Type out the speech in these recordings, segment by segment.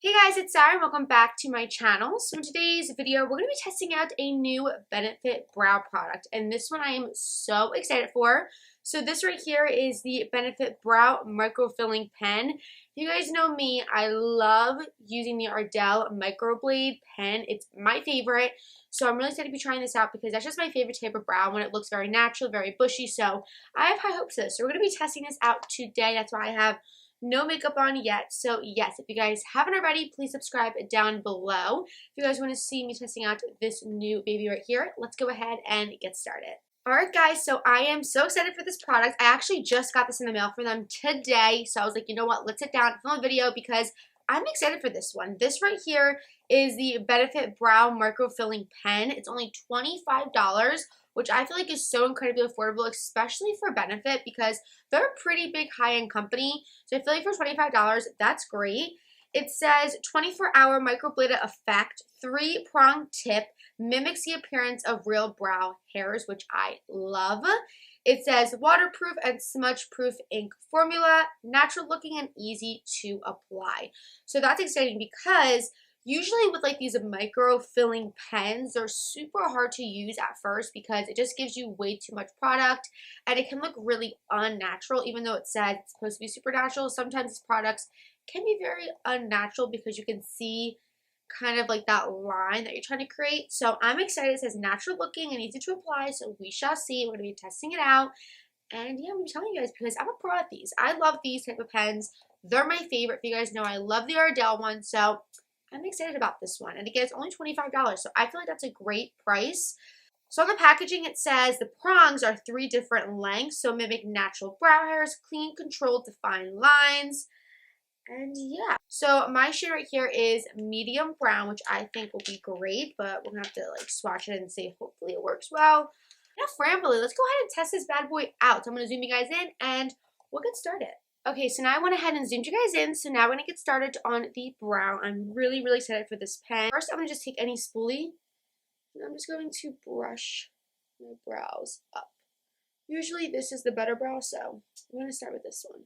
Hey guys, it's Sarah and welcome back to my channel. So in today's video, we're going to be testing out a new Benefit brow product, and this one I am so excited for. So this right here is the Benefit Brow Microfilling Pen. If you guys know me, I love using the Ardell Microblade pen. It's my favorite. So I'm really excited to be trying this out because that's just my favorite type of brow when it looks very natural, very bushy. So I have high hopes of this. So we're going to be testing this out today. That's why I have no makeup on yet. So yes, if you guys haven't already, please subscribe down below. If you guys want to see me testing out this new baby right here, let's go ahead and get started. Alright guys, so I am so excited for this product. I actually just got this in the mail for them today. So I was like, you know what, let's sit down and film a video because I'm excited for this one. This right here is the Benefit Brow Microfilling Pen. It's only $25, which I feel like is so incredibly affordable, especially for Benefit because they're a pretty big high-end company. So I feel like for $25, that's great. It says 24-hour microbladed effect, 3-prong tip, mimics the appearance of real brow hairs, which I love. It says waterproof and smudge-proof ink formula, natural looking and easy to apply. So that's exciting because usually with like these micro-filling pens, they're super hard to use at first because it just gives you way too much product and it can look really unnatural even though it says it's supposed to be super natural. Sometimes these products can be very unnatural because you can see kind of like that line that you're trying to create. So I'm excited. It says natural looking and easy to apply, so we shall see. We're going to be testing it out. And yeah, I'm telling you guys because I'm a pro at these. I love these type of pens. They're my favorite. If you guys know, I love the Ardell one, so I'm excited about this one. And again, it's only $25, so I feel like that's a great price. So on the packaging, it says the prongs are 3 different lengths, so mimic natural brow hairs, clean, controlled, defined lines. And yeah, so my shade right here is medium brown, which I think will be great, but we're gonna have to like swatch it and see. Hopefully it works well. Enough rambling, let's go ahead and test this bad boy out. So I'm gonna zoom you guys in and we'll get started. Okay, so now I went ahead and zoomed you guys in, so now we're gonna get started on the brow. I'm really excited for this pen. First, I'm gonna just take any spoolie, and I'm just going to brush my brows up. Usually this is the better brow, so I'm gonna start with this one.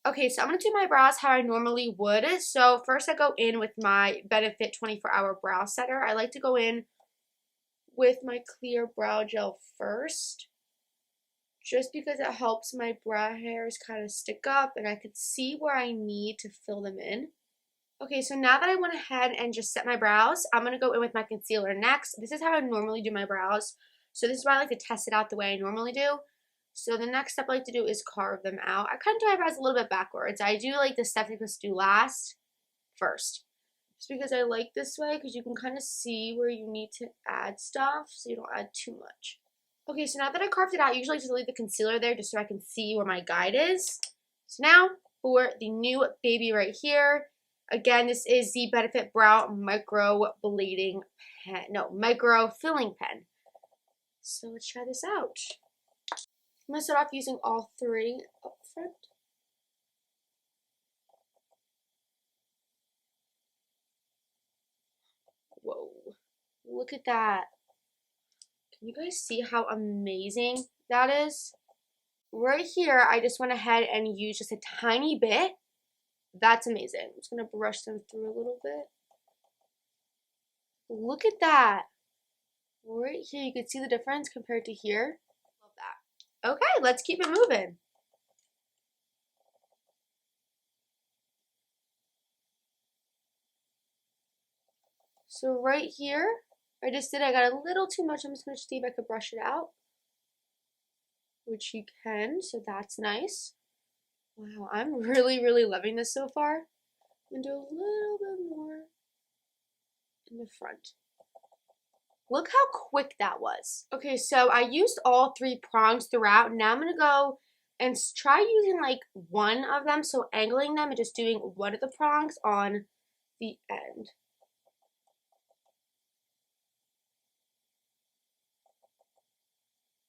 Okay, so I'm going to do my brows how I normally would. So first I go in with my Benefit 24-hour brow setter. I like to go in with my clear brow gel first, just because it helps my brow hairs kind of stick up and I can see where I need to fill them in. Okay, so now that I went ahead and just set my brows, I'm going to go in with my concealer next. This is how I normally do my brows. So this is why I like to test it out the way I normally do. So the next step I like to do is carve them out. I kind of do my brows a little bit backwards. I do like the step you're supposed to do last, first. Just because I like this way, because you can kind of see where you need to add stuff, so you don't add too much. Okay, so now that I carved it out, I usually just leave the concealer there just so I can see where my guide is. So now for the new baby right here. Again, this is the Benefit Brow Microfilling Pen. So let's try this out. I'm going to start off using all 3 up front. Whoa, look at that. Can you guys see how amazing that is? Right here, I just went ahead and used just a tiny bit. That's amazing. I'm just going to brush them through a little bit. Look at that. Right here, you can see the difference compared to here. Love that. Okay, let's keep it moving. So right here, I got a little too much. I'm just going to see if I could brush it out. Which you can, so that's nice. Wow, I'm really loving this so far. I'm going to do a little bit more in the front. Look how quick that was. Okay, so I used all 3 prongs throughout. Now I'm going to go and try using like one of them. So angling them and just doing one of the prongs on the end.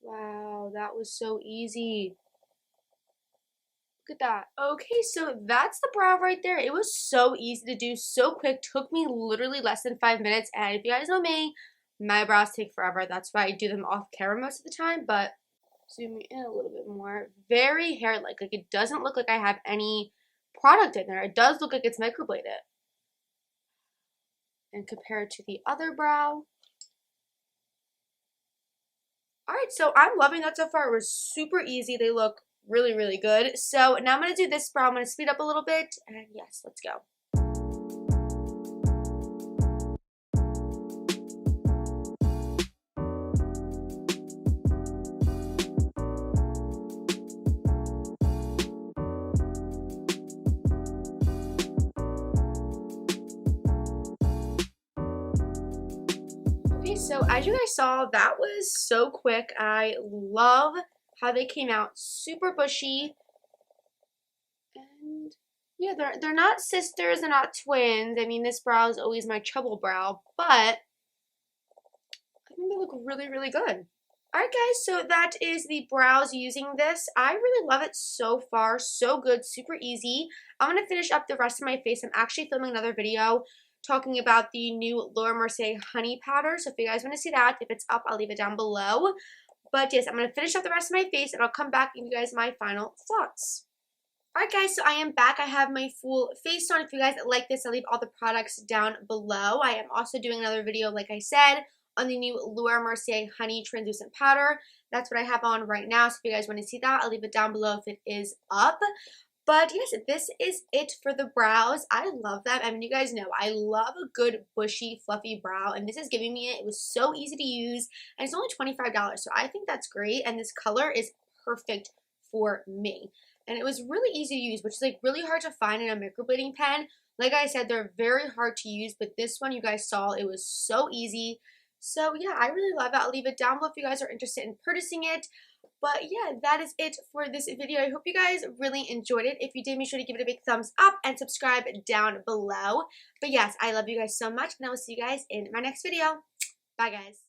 Wow, that was so easy. Look at that. Okay, so that's the brow right there. It was so easy to do, so quick. Took me literally less than 5 minutes. And if you guys know me, my brows take forever. That's why I do them off camera most of the time. But zooming in a little bit more. Very hair-like. Like it doesn't look like I have any product in there. It does look like it's microbladed. and compare it to the other brow. Alright, so I'm loving that so far. It was super easy. They look really, really good. So now I'm going to do this brow. I'm going to speed up a little bit. And yes, let's go. Okay, so as you guys saw, that was so quick. I love how they came out, super bushy. And yeah, they're not sisters, they're not twins. I mean, this brow is always my trouble brow, but I think they look really, really good. Alright guys, so that is the brows using this. I really love it so far. So good, super easy. I'm going to finish up the rest of my face. I'm actually filming another video talking about the new Laura Mercier honey powder. So if you guys want to see that, if it's up, I'll leave it down below. But yes, I'm going to finish up the rest of my face and I'll come back and give you guys my final thoughts. Alright guys, so I am back. I have my full face on. If you guys like this, I'll leave all the products down below. I am also doing another video, like I said, on the new Laura Mercier Honey Translucent Powder. That's what I have on right now. So if you guys want to see that, I'll leave it down below if it is up. But yes, this is it for the brows. I love them. I mean, you guys know, I love a good bushy, fluffy brow. And this is giving me it. It was so easy to use. And it's only $25. So I think that's great. And this color is perfect for me. And it was really easy to use, which is like really hard to find in a microblading pen. Like I said, they're very hard to use. But this one you guys saw, it was so easy. So yeah, I really love it. I'll leave it down below if you guys are interested in purchasing it. But yeah, that is it for this video. I hope you guys really enjoyed it. If you did, make sure to give it a big thumbs up and subscribe down below. But yes, I love you guys so much, and I will see you guys in my next video. Bye, guys.